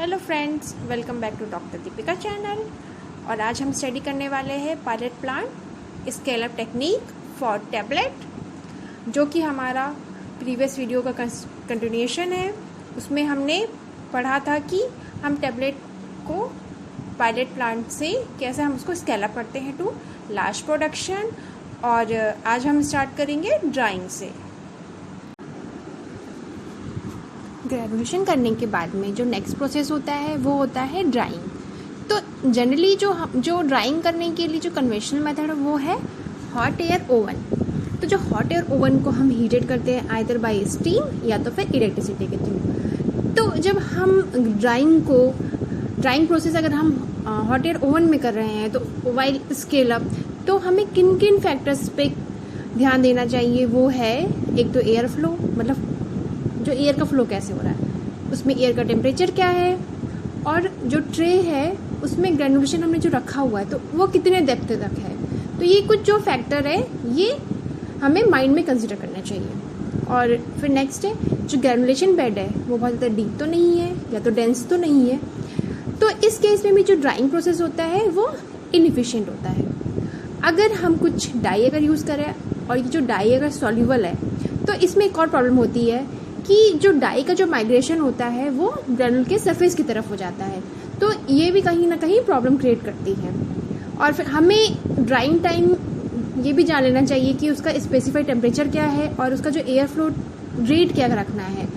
Hello friends, welcome back to doctor Deepika channel. और आज हम स्टडी करने वाले हैं pilot plant scale up technique for tablet, जो कि हमारा प्रीवियस वीडियो का कंटिन्यूएशन है। उसमें हमने पढ़ा था कि हम टैबलेट को पायलट प्लांट से कैसे हम उसको स्केल अप करते हैं टू लार्ज प्रोडक्शन। और आज हम स्टार्ट करेंगे ड्राइंग से। ग्रेजुएशन करने के बाद में जो नेक्स्ट प्रोसेस होता है वो होता है ड्राइंग। तो जनरली जो ड्राइंग करने के लिए जो कन्वेंशनल मेथड है वो है हॉट एयर ओवन। तो जो हॉट एयर ओवन को हम हीटेड करते हैं आइदर बाय स्टीम या तो फिर इलेक्ट्रिसिटी के थ्रू। तो जब हम ड्राइंग प्रोसेस अगर हम हॉट एयर ओवन में कर रहे हैं तो वाइल स्केल अप, तो हमें किन किन फैक्टर्स पे ध्यान देना चाहिए। वो है एक तो एयर फ्लो, मतलब जो एयर का फ्लो कैसे हो रहा है, उसमें एयर का टेम्परेचर क्या है, और जो ट्रे है उसमें ग्रेनुलेशन हमने जो रखा हुआ है तो वो कितने डेप्थ तक है। तो ये कुछ जो फैक्टर है ये हमें माइंड में कंसिडर करना चाहिए। और फिर नेक्स्ट है जो ग्रेनुलेशन बेड है वो बहुत ज़्यादा डीप तो नहीं है या तो डेंस तो नहीं है। तो इस केस में भी जो ड्राइंग प्रोसेस होता है वो इनएफिशिएंट होता है। अगर हम कुछ डाई अगर यूज़ करें और ये जो डाई अगर सॉल्यूबल है तो इसमें एक और प्रॉब्लम होती है कि जो डाई का जो माइग्रेशन होता है वो ग्रेनुल के सरफेस की तरफ हो जाता है। तो ये भी कहीं ना कहीं प्रॉब्लम क्रिएट करती है। और फिर हमें ड्राइंग टाइम ये भी जान लेना चाहिए कि उसका स्पेसिफाइड टेम्परेचर क्या है और उसका जो एयर फ्लो रेट क्या रखना है,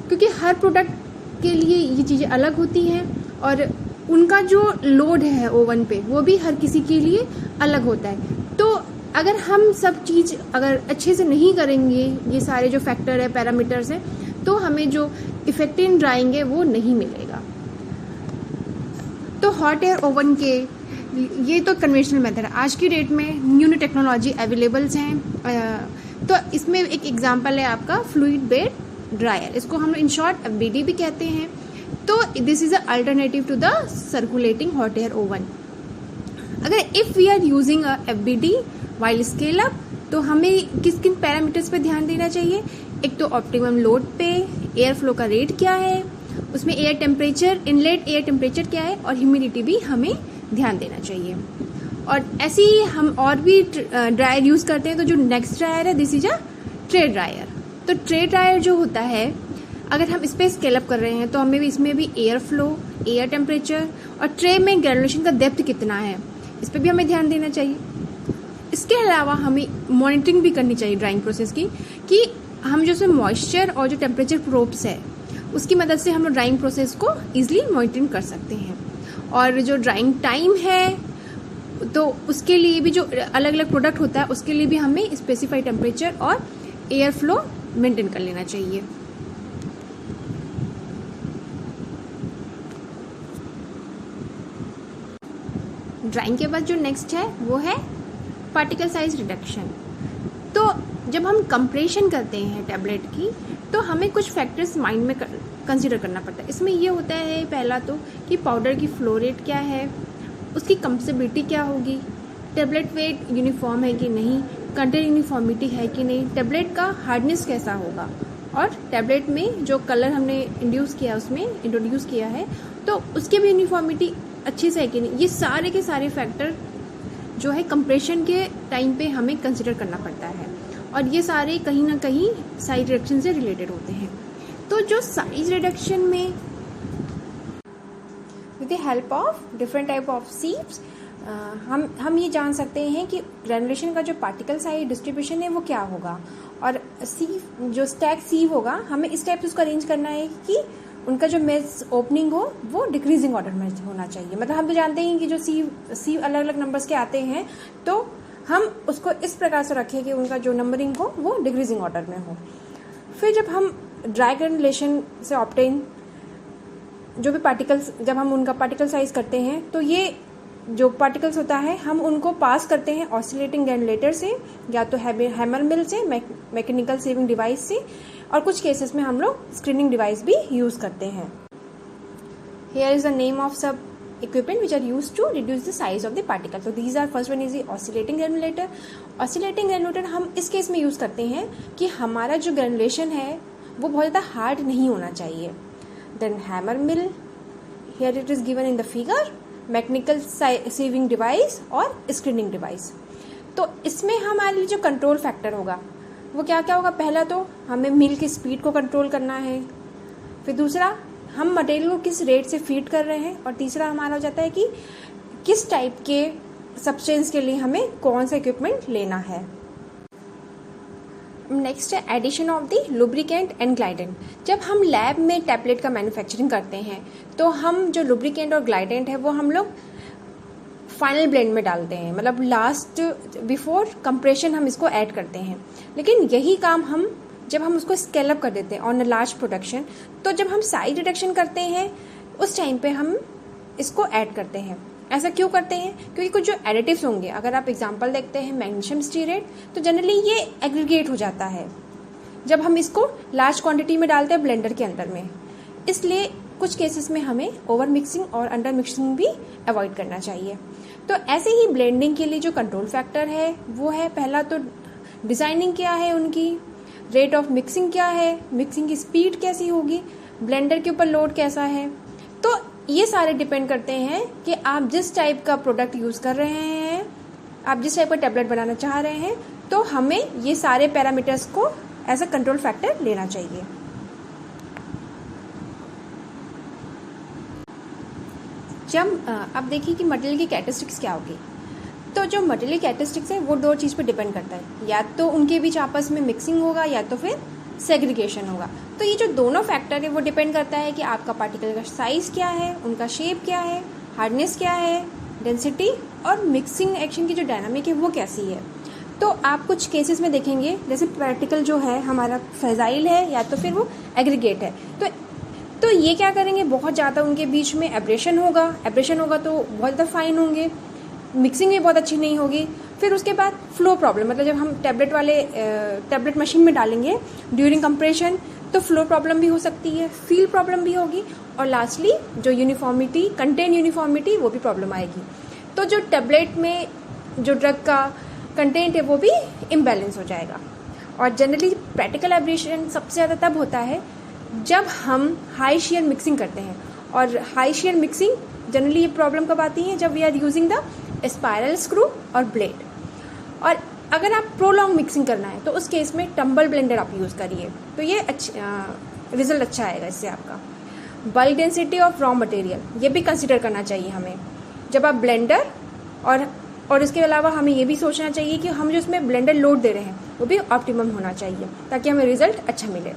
क्योंकि हर प्रोडक्ट के लिए ये चीज़ें अलग होती हैं और उनका जो लोड है ओवन पे वो भी हर किसी के लिए अलग होता है। तो अगर हम सब चीज़ अगर अच्छे से नहीं करेंगे, ये सारे जो फैक्टर है पैरामीटर्स हैं, तो हमें जो इफेक्टिव ड्राइंग है वो नहीं मिलेगा। तो हॉट एयर ओवन के ये तो कन्वेंशनल मेथड है। आज की डेट में न्यू टेक्नोलॉजी अवेलेबल्स हैं। तो इसमें एक एग्जांपल है आपका फ्लूइड बेड ड्रायर, इसको हम इन शॉर्ट FBD भी कहते हैं। तो this is a alternative to the circulating hot air oven. अगर if we are using a FBD while scale up, तो हमें किस किन पैरामीटर्स पे ध्यान देना चाहिए। एक तो ऑप्टिमम लोड पे, एयर फ्लो का रेट क्या है, उसमें air temperature, inlet air temperature क्या है, और ह्यूमिडिटी भी हमें ध्यान देना चाहिए। और ऐसे ही हम और भी ड्रायर यूज़ करते हैं। तो जो नेक्स्ट ड्रायर है this is a tray dryer. तो ट्रे ड्रायर जो होता है, अगर हम इस पर स्केल अप कर रहे हैं तो हमें भी इसमें भी एयर फ्लो, एयर टेम्परेचर और ट्रे में ग्रेनुलेशन का डेप्थ कितना है, इस पर भी हमें ध्यान देना चाहिए। इसके अलावा हमें मॉनिटरिंग भी करनी चाहिए ड्राइंग प्रोसेस की, कि हम जो उसमें मॉइस्चर और जो टेम्परेचर प्रोब्स है उसकी मदद से हम लोग ड्राइंग प्रोसेस को ईजिली मॉनिटरिंग कर सकते हैं। और जो ड्राइंग टाइम है तो उसके लिए भी जो अलग अलग प्रोडक्ट होता है उसके लिए भी हमें स्पेसिफाइड टेम्परेचर और एयर फ्लो मेंटेन कर लेना चाहिए। ड्राइंग के बाद जो नेक्स्ट है वो है पार्टिकल साइज रिडक्शन। तो जब हम कंप्रेशन करते हैं टैबलेट की तो हमें कुछ फैक्टर्स माइंड में कंसीडर करना पड़ता है। इसमें ये होता है पहला तो कि पाउडर की फ्लो रेट क्या है, उसकी कंप्रेसिबिलिटी क्या होगी, टैबलेट वेट यूनिफॉर्म है कि नहीं, कंटेंट यूनिफॉर्मिटी है कि नहीं, टैबलेट का हार्डनेस कैसा होगा, और टैबलेट में जो कलर हमने इंट्रोड्यूस किया है तो उसकी भी यूनिफॉर्मिटी अच्छे से है कि नहीं। ये सारे के सारे फैक्टर जो है कंप्रेशन के टाइम पे हमें कंसिडर करना पड़ता है, और ये सारे कहीं ना कहीं साइज रिडक्शन से रिलेटेड होते हैं। तो जो साइज रिडक्शन में with the help of different type of sieves हम ये जान सकते हैं कि ग्रेनुलेशन का जो पार्टिकल साइज डिस्ट्रीब्यूशन है वो क्या होगा, और सीव जो स्टैक सीव होगा हमें इस टाइप से उसको अरेंज करना है कि उनका जो मेज ओपनिंग हो वो डिक्रीजिंग ऑर्डर में होना चाहिए। मतलब हम तो जानते हैं कि जो सीव अलग अलग नंबर्स के आते हैं, तो हम उसको इस प्रकार से रखें कि उनका जो नंबरिंग हो वो डिक्रीजिंग ऑर्डर में हो। फिर जब हम ड्राई ग्रेनुलेशन से ऑब्टेन जो भी पार्टिकल्स, जब हम उनका पार्टिकल साइज करते हैं तो ये जो पार्टिकल्स होता है हम उनको पास करते हैं ऑसिलेटिंग ग्रेनुलेटर से या तो हैमर मिल से, मैकेनिकल सेविंग डिवाइस से, और कुछ केसेस में हम लोग स्क्रीनिंग डिवाइस भी यूज करते हैं। Here is the name of सब equipment which are used to reduce the size of the particle. So these are, first one is the oscillating granulator. Oscillating granulator हम इस case में use करते हैं कि हमारा जो ग्रेनुलेशन है वो बहुत ज़्यादा हार्ड नहीं होना चाहिए। Then hammer mill, here it is given in the figure, mechanical sieving device और स्क्रीनिंग डिवाइस। तो इसमें हमारे लिए जो कंट्रोल फैक्टर होगा वो क्या क्या होगा, पहला तो हमें मिल की स्पीड को कंट्रोल करना है, फिर दूसरा हम मटेरियल को किस रेट से फीड कर रहे हैं, और तीसरा हमारा हो जाता है कि किस टाइप के सब्सटेंस के लिए हमें कौन सा इक्विपमेंट लेना है। नेक्स्ट है addition of the lubricant and glidant. जब हम लैब में टैबलेट का मैन्युफैक्चरिंग करते हैं तो हम जो लुब्रिकेंट और ग्लाइडेंट है वो हम लोग फाइनल ब्लेंड में डालते हैं, मतलब लास्ट बिफोर कंप्रेशन हम इसको ऐड करते हैं। लेकिन यही काम हम जब हम उसको स्केल अप कर देते हैं ऑन अ लार्ज प्रोडक्शन, तो जब हम साइज रिडक्शन करते हैं उस टाइम पे हम इसको ऐड करते हैं। ऐसा क्यों करते हैं, क्योंकि कुछ जो एडिटिव्स होंगे, अगर आप एग्जांपल देखते हैं मैग्नीशियम स्टीरेट, तो जनरली ये एग्रीगेट हो जाता है जब हम इसको लार्ज क्वांटिटी में डालते हैं ब्लेंडर के अंदर में। इसलिए कुछ केसेस में हमें ओवर मिक्सिंग और अंडर मिक्सिंग भी अवॉइड करना चाहिए। तो ऐसे ही ब्लेंडिंग के लिए जो कंट्रोल फैक्टर है वो है, पहला तो डिजाइनिंग क्या है उनकी, रेट ऑफ मिक्सिंग क्या है, मिक्सिंग की स्पीड कैसी होगी, ब्लेंडर के ऊपर लोड कैसा है। तो ये सारे डिपेंड करते हैं कि आप जिस टाइप का प्रोडक्ट यूज कर रहे हैं, आप जिस टाइप का टैबलेट बनाना चाह रहे हैं, तो हमें ये सारे पैरामीटर्स को एज अ कंट्रोल फैक्टर लेना चाहिए। जब अब देखिए कि मटेरियल की कैरेक्टरिस्टिक्स क्या होगी, तो जो मटेरियल कैरेक्टरिस्टिक्स है वो दो चीज़ पे डिपेंड करता है, या तो उनके बीच आपस में मिक्सिंग होगा या तो फिर सेग्रीगेशन होगा। तो ये जो दोनों फैक्टर है वो डिपेंड करता है कि आपका पार्टिकल का साइज क्या है, उनका शेप क्या है, हार्डनेस क्या है, डेंसिटी और मिक्सिंग एक्शन की जो डायनामिक है वो कैसी है। तो आप कुछ केसेस में देखेंगे जैसे पार्टिकल जो है हमारा फ्रेजाइल है या तो फिर वो एग्रीगेट है, तो ये क्या करेंगे, बहुत ज़्यादा उनके बीच में एब्रेशन होगा तो बहुत ज़्यादा फाइन होंगे, मिक्सिंग भी बहुत अच्छी नहीं होगी। फिर उसके बाद फ्लो प्रॉब्लम, मतलब जब हम टैबलेट मशीन में डालेंगे ड्यूरिंग कंप्रेशन तो फ्लो प्रॉब्लम भी हो सकती है, फील प्रॉब्लम भी होगी, और लास्टली जो यूनिफॉर्मिटी, कंटेंट यूनिफॉर्मिटी, वो भी प्रॉब्लम आएगी। तो जो टैबलेट में जो ड्रग का कंटेंट है वो भी इम्बैलेंस हो जाएगा। और जनरली प्रैक्टिकल एब्रेशन सबसे ज़्यादा तब होता है जब हम हाई शेयर मिक्सिंग करते हैं, और हाई शेयर मिक्सिंग जनरली ये प्रॉब्लम कब आती है, जब we are using the spiral screw और ब्लेड। और अगर आप प्रोलॉन्ग मिक्सिंग करना है तो उस केस में टम्बल ब्लेंडर आप यूज़ करिए, तो ये रिजल्ट अच्छा आएगा इससे आपका। Bulk density of raw material ये भी कंसिडर करना चाहिए हमें जब आप ब्लेंडर, और इसके अलावा हमें ये भी सोचना चाहिए कि हम जो इसमें ब्लेंडर लोड दे रहे हैं वो भी ऑप्टिमम होना चाहिए ताकि हमें रिजल्ट अच्छा मिले।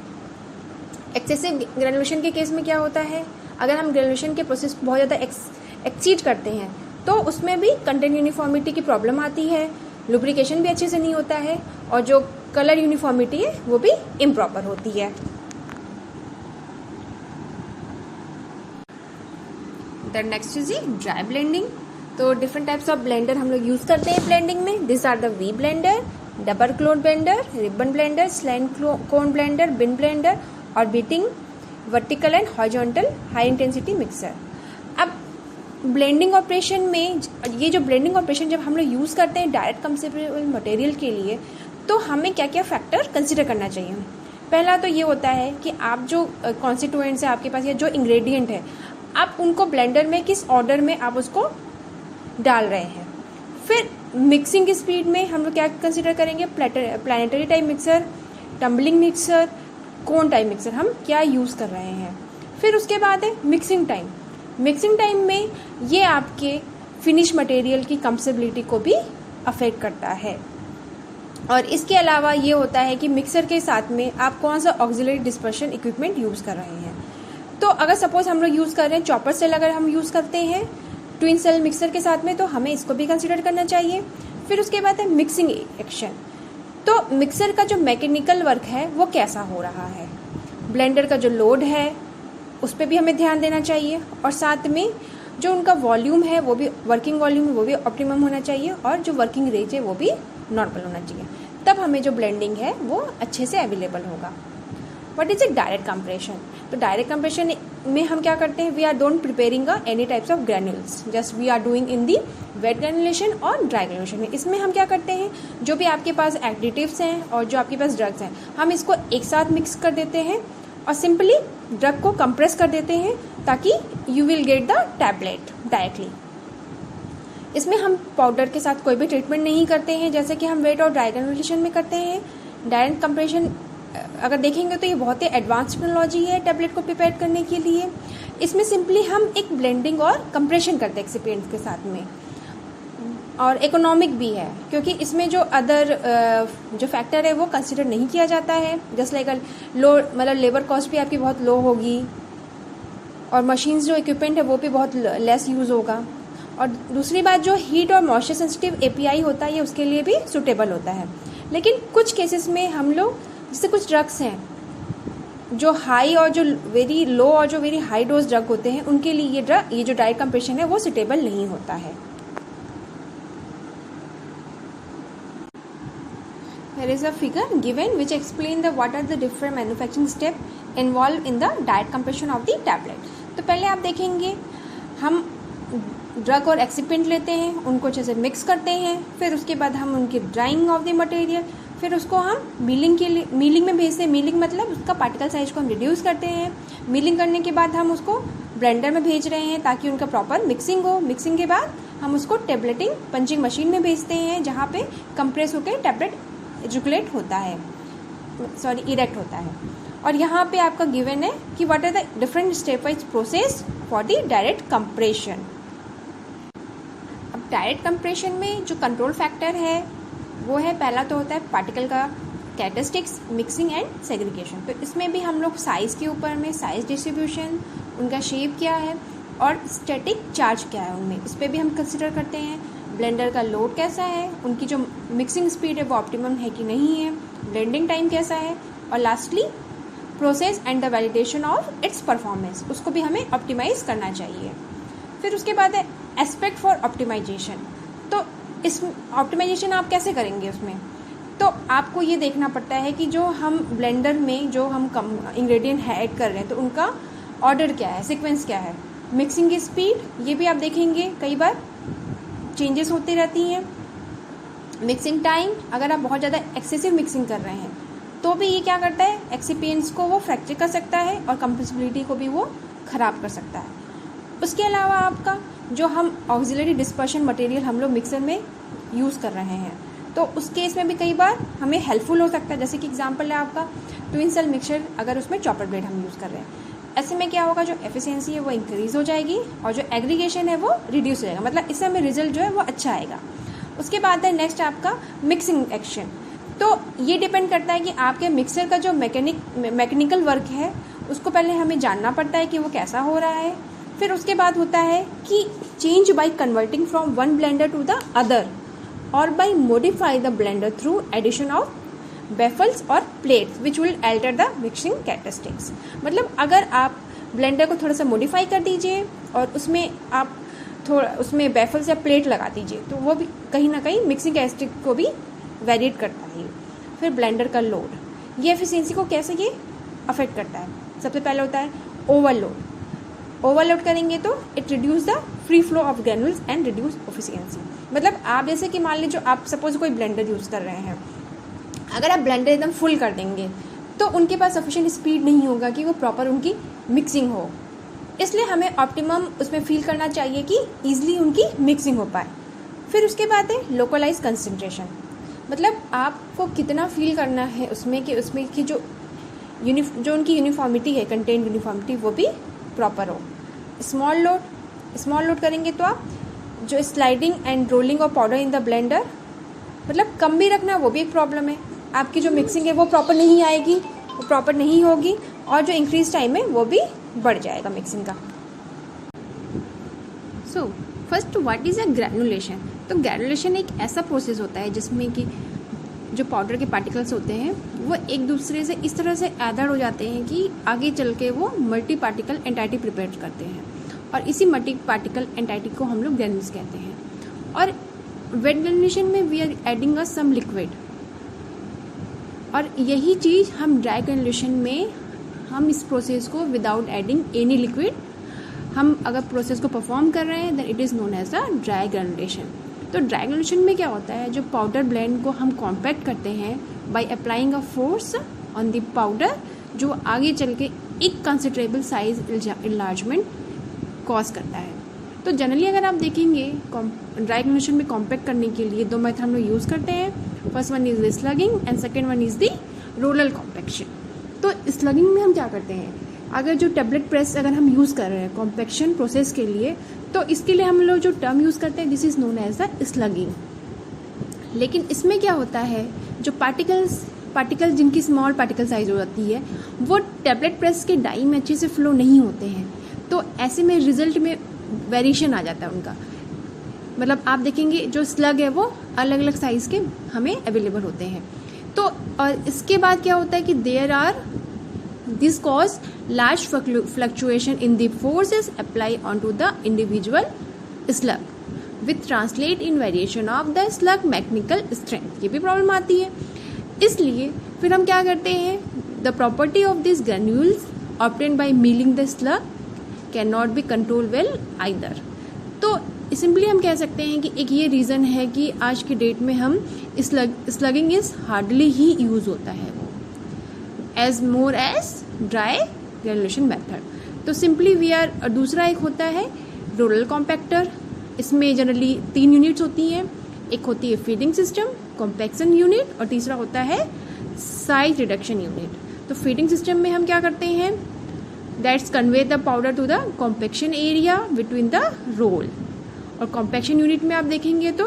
एक्सेसिव ग्रेनुलेशन के केस में क्या होता है, अगर हम ग्रेनुलेशन के प्रोसेस बहुत ज़्यादा एक्सीड करते हैं तो उसमें भी कंटेंट यूनिफॉर्मिटी की प्रॉब्लम आती है, लुब्रिकेशन भी अच्छे से नहीं होता है, और जो कलर यूनिफॉर्मिटी है वो भी इम्प्रॉपर होती है। The next is dry blending. तो डिफरेंट टाइप्स ऑफ ब्लेंडर हम लोग यूज़ करते हैं ब्लेंडिंग में। This are the V blender, double cone blender, ribbon blender, slant cone blender, bin blender, और beating, vertical and horizontal high intensity mixer. अब blending operation में, ये जो ब्लेंडिंग ऑपरेशन जब हम लोग यूज़ करते हैं डायरेक्ट कंसेप्चुअल मटेरियल के लिए, तो हमें क्या क्या फैक्टर कंसिडर करना चाहिए। पहला तो ये होता है कि आप जो कॉन्स्टिट्यूएंट्स है आपके पास या जो इंग्रेडिएंट है, आप उनको ब्लेंडर में किस ऑर्डर में आप उसको डाल रहे हैं। फिर मिक्सिंग की स्पीड में हम लोग क्या कंसिडर करेंगे, planetary type mixer, tumbling mixer, cone type mixer हम क्या यूज़ कर रहे हैं। फिर उसके बाद है मिक्सिंग टाइम। मिक्सिंग टाइम में ये आपके फिनिश मटेरियल की कंप्रेसिबिलिटी को भी अफेक्ट करता है। और इसके अलावा ये होता है कि मिक्सर के साथ में आप कौन सा ऑक्सिलरी डिस्पर्शन इक्विपमेंट यूज़ कर रहे हैं। तो अगर सपोज हम लोग यूज़ कर रहे हैं चॉपर सेल, अगर हम यूज़ करते हैं ट्विन सेल मिक्सर के साथ में, तो हमें इसको भी कंसिडर करना चाहिए। फिर उसके बाद है मिक्सिंग एक्शन। तो मिक्सर का जो मैकेनिकल वर्क है वो कैसा हो रहा है, ब्लेंडर का जो लोड है उस पर भी हमें ध्यान देना चाहिए, और साथ में जो उनका वॉल्यूम है वो भी, वर्किंग वॉल्यूम है वो भी ऑप्टिमम होना चाहिए, और जो वर्किंग रेंज है वो भी नॉर्मल होना चाहिए। तब हमें जो ब्लेंडिंग है वो अच्छे से अवेलेबल होगा। What is a direct compression. तो डायरेक्ट कंप्रेशन में हम क्या करते हैं, we are don't preparing any types of granules, just we are doing in the wet granulation और ड्राई ग्रैनुलेशन में। इसमें हम क्या करते हैं, जो भी आपके पास एडिटिव्स हैं और जो आपके पास ड्रग्स हैं, हम इसको एक साथ मिक्स कर देते हैं और सिंपली ड्रग को कंप्रेस कर देते हैं ताकि you will get the tablet directly. इसमें हम पाउडर के साथ कोई भी ट्रीटमेंट नहीं करते हैं, जैसे कि हम वेट और ड्राई ग्रेनुलेशन में करते हैं. डायरेक्ट कंप्रेशन अगर देखेंगे तो ये बहुत ही एडवांस टेक्नोलॉजी है टैबलेट को प्रिपेयर करने के लिए. इसमें सिंपली हम एक ब्लेंडिंग और कंप्रेशन करते हैं एक्सिपिएंट्स के साथ में, और इकोनॉमिक भी है क्योंकि इसमें जो अदर जो फैक्टर है वो कंसिडर नहीं किया जाता है. जस्ट लाइक लो, मतलब लेबर कॉस्ट भी आपकी बहुत लो होगी, और मशीन्स जो इक्विपमेंट है वो भी बहुत लेस यूज़ होगा. और दूसरी बात, जो हीट और मॉइस्चर सेंसिटिव एपीआई होता है ये उसके लिए भी सूटेबल होता है. लेकिन कुछ केसेस में हम लोग, जैसे कुछ ड्रग्स हैं जो हाई और जो वेरी लो और जो वेरी हाई डोज ड्रग होते हैं, उनके लिए ये जो डायरेक्ट कंप्रेशन है वो सूटेबल नहीं होता है. Here is a figure given which explain the what are the different manufacturing step involved in the direct compression of the tablet. तो पहले आप देखेंगे, हम ड्रग और एक्सिपिएंट लेते हैं, उनको अच्छे से मिक्स करते हैं, फिर उसके बाद हम उनकी ड्राइंग ऑफ द मटेरियल, फिर उसको हम मिलिंग के लिए मिलिंग में भेजते हैं. मिलिंग मतलब उसका पार्टिकल साइज को हम रिड्यूस करते हैं. मिलिंग करने के बाद हम उसको ब्लेंडर में भेज रहे हैं ताकि उनका प्रॉपर मिक्सिंग हो. मिक्सिंग के बाद हम उसको टेबलेटिंग पंचिंग मशीन में भेजते हैं, जहाँ पे कंप्रेस होकर टैबलेट एजुकुलेट होता है, इरेक्ट होता है. और यहाँ पे आपका गिवन है कि what are the different step wise process for the direct compression. अब डायरेक्ट कंप्रेशन में जो कंट्रोल फैक्टर है वो है, पहला तो होता है पार्टिकल का कैरेक्टरिस्टिक्स, मिक्सिंग एंड सेग्रीगेशन. तो इसमें भी हम लोग साइज़ के ऊपर में साइज डिस्ट्रीब्यूशन, उनका शेप क्या है और स्टैटिक चार्ज क्या है उनमें, इस पर भी हम कंसिडर करते हैं. ब्लेंडर का लोड कैसा है, उनकी जो मिक्सिंग स्पीड है वो ऑप्टिमम है कि नहीं है, ब्लेंडिंग टाइम कैसा है, और lastly process and the validation of its performance, उसको भी हमें ऑप्टिमाइज करना चाहिए. फिर उसके बाद है एस्पेक्ट फॉर ऑप्टिमाइजेशन. तो इस ऑप्टिमाइजेशन आप कैसे करेंगे उसमें, तो आपको ये देखना पड़ता है कि जो हम ब्लेंडर में जो हम इंग्रेडिएंट ऐड कर रहे हैं तो उनका ऑर्डर क्या है, सीक्वेंस क्या है, मिक्सिंग की स्पीड, ये भी आप देखेंगे कई बार चेंजेस होती रहती हैं. मिक्सिंग टाइम, अगर आप बहुत ज़्यादा एक्सेसिव मिक्सिंग कर रहे हैं तो भी ये क्या करता है, एक्सिपिएंट्स को वो फ्रैक्चर कर सकता है और कंप्रेसिबिलिटी को भी वो ख़राब कर सकता है. उसके अलावा आपका जो हम ऑक्सिलरी डिस्पर्शन मटेरियल हम लोग मिक्सर में यूज़ कर रहे हैं तो उस केस में भी कई बार हमें हेल्पफुल हो सकता है. जैसे कि एग्जांपल है आपका ट्विन सेल मिक्सर, अगर उसमें चॉपर ब्लेड हम यूज़ कर रहे हैं, ऐसे में क्या होगा, जो एफिशिएंसी है वो इंक्रीज़ हो जाएगी और जो एग्रीगेशन है वो रिड्यूस हो जाएगा. मतलब इससे हमें रिजल्ट जो है वो अच्छा आएगा. उसके बाद है नेक्स्ट आपका मिक्सिंग एक्शन. तो ये डिपेंड करता है कि आपके मिक्सर का जो मैकेनिकल वर्क है उसको पहले हमें जानना पड़ता है कि वो कैसा हो रहा है. फिर उसके बाद होता है कि change by converting from one blender to the other और by modify the blender through addition of baffles और plates which will alter the mixing characteristics. मतलब अगर आप ब्लेंडर को थोड़ा सा मॉडिफाई कर दीजिए और उसमें आप थोड़ा उसमें बेफल्स या प्लेट लगा दीजिए तो वो भी कहीं ना कहीं मिक्सिंग कैरेक्टरिस्टिक को भी वेरिएट करता है. फिर ब्लेंडर का लोड, ये एफिशिएंसी को कैसे ये अफेक्ट करता है. सबसे पहले होता है ओवरलोड. ओवरलोड करेंगे तो it reduce the free flow of granules and reduce efficiency. मतलब आप जैसे कि मान लीजिए आप सपोज कोई ब्लेंडर यूज़ कर रहे हैं, अगर आप ब्लेंडर एकदम फुल कर देंगे तो उनके पास सफिशिएंट स्पीड नहीं होगा कि वो प्रॉपर उनकी मिक्सिंग हो. इसलिए हमें ऑप्टिमम उसमें फील करना चाहिए कि ईजिली उनकी मिक्सिंग हो पाए. फिर उसके बाद है लोकलाइज कंसंट्रेशन. मतलब आपको कितना फील करना है उसमें कि जो उनकी यूनिफॉर्मिटी है, कंटेंट यूनिफॉर्मिटी, वो भी प्रॉपर हो. स्मॉल लोड करेंगे तो आप जो sliding and rolling of powder in the blender, मतलब कम भी रखना वो भी एक प्रॉब्लम है. आपकी जो मिक्सिंग है वो प्रॉपर नहीं आएगी, वो प्रॉपर नहीं होगी और जो इंक्रीज टाइम है वो भी बढ़ जाएगा मिक्सिंग का. So first what is a granulation. तो ग्रैनुलेशन एक ऐसा प्रोसेस होता है जिसमें कि जो पाउडर के पार्टिकल्स होते हैं वो एक दूसरे से इस तरह से एडर हो जाते हैं कि आगे चल के वो मल्टी पार्टिकल एंटाइटी प्रिपेयर करते हैं और इसी मल्टी पार्टिकल एंटाइटी को हम लोग ग्रैन्यूल्स कहते हैं. और वेट ग्रैनुलेशन में we are adding a some liquid, और यही चीज़ हम ड्राई ग्रैनुलेशन में हम इस प्रोसेस को विदाउट एडिंग एनी लिक्विड हम अगर प्रोसेस को परफॉर्म कर रहे हैं then it is known as a dry granulation. तो ड्राई ग्रैनुलेशन में क्या होता है, जो पाउडर ब्लेंड को हम कॉम्पैक्ट करते हैं bye applying a force on the powder, जो आगे चल के एक कंसिडरेबल साइज इन्लार्जमेंट कॉज करता है। तो जनरली अगर आप देखेंगे ड्राई ग्रेनुलेशन में कॉम्पैक्ट करने के लिए 2 मेथड हम लोग यूज़ करते हैं। First one is the स्लगिंग and second one is the roller compaction. तो स्लगिंग में हम क्या करते हैं, अगर जो टेबलेट प्रेस अगर हम यूज़ कर रहे हैं कॉम्पैक्शन प्रोसेस के लिए, तो इसके लिए हम लोग जो टर्म यूज़ करते हैं this is known as the slugging. लेकिन इसमें क्या होता है, जो पार्टिकल जिनकी स्मॉल पार्टिकल साइज हो जाती है वो टेबलेट प्रेस के डाई में अच्छे से फ्लो नहीं होते हैं, तो ऐसे में रिजल्ट में वेरिएशन आ जाता है उनका। मतलब आप देखेंगे जो स्लग है वो अलग अलग साइज़ के हमें अवेलेबल होते हैं। तो और इसके बाद क्या होता है कि there are this cause large fluctuation in the forces apply on to the individual slug with translate in variation of the slug mechanical strength. ये भी प्रॉब्लम आती है। इसलिए फिर हम क्या करते हैं, the property of this granules obtained by milling the slug can not be control well either. तो सिंपली हम कह सकते हैं कि एक ये रीज़न है कि आज के डेट में हम स्लगिंग इज हार्डली ही यूज़ होता है as more as dry granulation method. तो सिंपली वी आर, दूसरा एक होता है रोलर कॉम्पैक्टर। इसमें जनरली 3 यूनिट्स होती हैं, एक होती है फीडिंग सिस्टम, कॉम्पैक्शन यूनिट और तीसरा होता है साइज रिडक्शन यूनिट। तो फीडिंग सिस्टम में हम क्या करते हैं, that's convey the powder to the compaction area between the roll. और कॉम्पैक्शन यूनिट में आप देखेंगे तो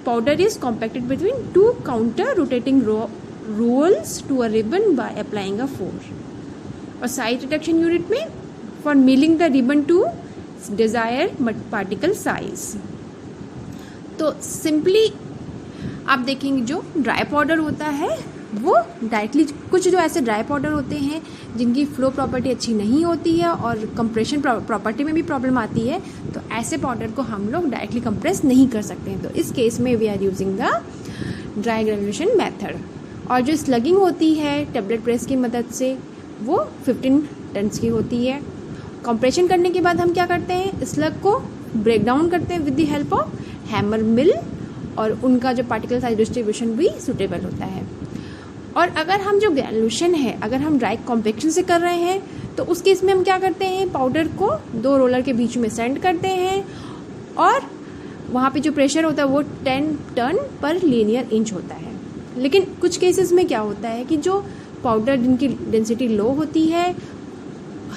powder is compacted between 2 counter rotating rolls to a ribbon by applying a force. और साइज रिडक्शन यूनिट में for milling the ribbon to desired particle size. तो simply आप देखेंगे जो ड्राई पाउडर होता है वो डायरेक्टली, कुछ जो ऐसे ड्राई पाउडर होते हैं जिनकी फ्लो प्रॉपर्टी अच्छी नहीं होती है और कंप्रेशन प्रॉपर्टी में भी प्रॉब्लम आती है, तो ऐसे पाउडर को हम लोग डायरेक्टली कंप्रेस नहीं कर सकते हैं। तो इस केस में we are using the dry granulation method. और जो स्लगिंग होती है टेबलेट प्रेस की मदद से वो 15 टन्स की होती है। कंप्रेशन करने के बाद हम क्या करते हैं, स्लग को ब्रेक डाउन करते हैं with the help of hammer mill, और उनका जो पार्टिकल साइज डिस्ट्रीब्यूशन भी सूटेबल होता है। और अगर हम जो ग्रेनुलेशन है अगर हम ड्राई कॉम्पैक्शन से कर रहे हैं तो उस केस में हम क्या करते हैं, पाउडर को 2 रोलर के बीच में सेंड करते हैं और वहाँ पे जो प्रेशर होता है वो 10 टन पर लीनियर इंच होता है। लेकिन कुछ केसेस में क्या होता है कि जो पाउडर जिनकी डेंसिटी लो होती है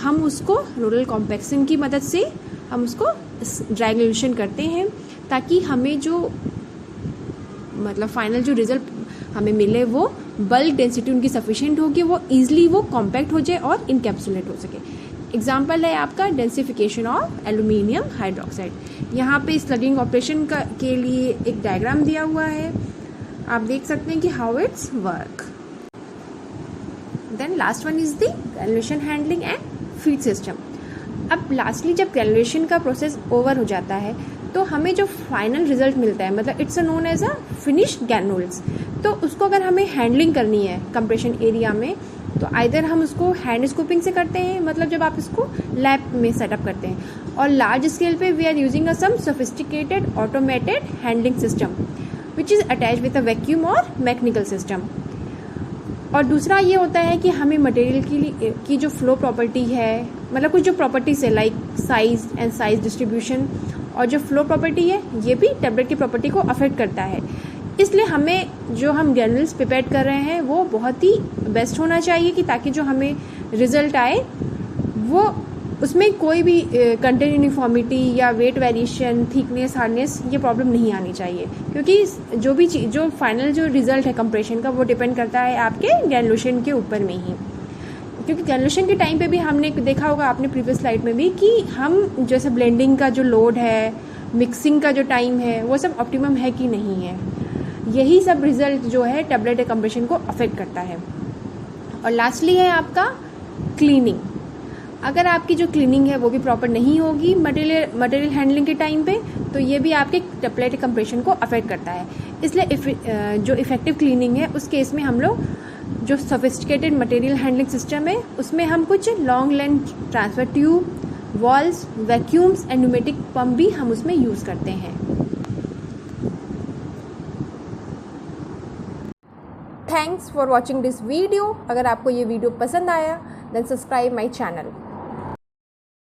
हम उसको रोलर कॉम्पैक्शन की मदद से हम उसको ड्राई ग्रेनुलेशन करते हैं, ताकि हमें जो मतलब फाइनल जो रिजल्ट हमें मिले वो बल्क डेंसिटी उनकी सफिशिएंट होगी, वो ईजिली वो कॉम्पैक्ट हो जाए और इनकैप्सुलेट हो सके। एग्जाम्पल है आपका डेंसिफिकेशन ऑफ एल्यूमिनियम हाइड्रोक्साइड। यहाँ पे स्लगिंग ऑपरेशन के लिए एक डायग्राम दिया हुआ है, आप देख सकते हैं कि how it's work. Then last one is the granulation handling and feed system. अब लास्टली जब ग्रेनुलेशन का प्रोसेस ओवर हो जाता है तो हमें जो फाइनल रिजल्ट मिलता है, मतलब it's known as a finished granules, तो उसको अगर हमें हैंडलिंग करनी है कंप्रेशन एरिया में तो आइदर हम उसको हैंड स्कूपिंग से करते हैं, मतलब जब आप इसको लैब में सेटअप करते हैं, और लार्ज स्केल पे we are using a some sophisticated automated handling system which is attach with a vacuum और मैकेनिकल सिस्टम। और दूसरा ये होता है कि हमें मटेरियल की जो फ्लो प्रॉपर्टी है, मतलब कुछ जो प्रॉपर्टीज है like size and size distribution और जो फ्लो प्रॉपर्टी है ये भी टेबलेट की प्रॉपर्टी को अफेक्ट करता है। इसलिए हमें जो हम ग्रैन्यूल्स प्रिपेयर कर रहे हैं वो बहुत ही बेस्ट होना चाहिए कि ताकि जो हमें रिजल्ट आए वो उसमें कोई भी कंटेंट यूनिफॉर्मिटी या वेट वेरिएशन, थिकनेस, हार्डनेस ये प्रॉब्लम नहीं आनी चाहिए, क्योंकि जो भी चीज़ जो फाइनल जो रिजल्ट है कंप्रेशन का वो डिपेंड करता है आपके ग्रैनुलेशन के ऊपर में ही। क्योंकि ग्रैनुलेशन के टाइम पे भी हमने देखा होगा आपने प्रीवियस स्लाइड में भी कि हम जैसे ब्लेंडिंग का जो लोड है, मिक्सिंग का जो टाइम है वो सब ऑप्टिमम है कि नहीं है, यही सब रिजल्ट जो है टेबलेट कंप्रेशन को अफेक्ट करता है। और लास्टली है आपका क्लीनिंग। अगर आपकी जो क्लीनिंग है वो भी प्रॉपर नहीं होगी मटेरियल हैंडलिंग के टाइम पे तो ये भी आपके टेबलेट कंप्रेशन को अफेक्ट करता है। इसलिए जो इफेक्टिव क्लीनिंग है उस केस में हम लोग जो सोफिस्टिकेटेड मटेरियल हैंडलिंग सिस्टम है उसमें हम कुछ long length transfer tube, walls, vacuums and pneumatic pump भी हम उसमें यूज़ करते हैं। Thanks for watching this video. अगर आपको ये वीडियो पसंद आया देन सब्सक्राइब माई चैनल।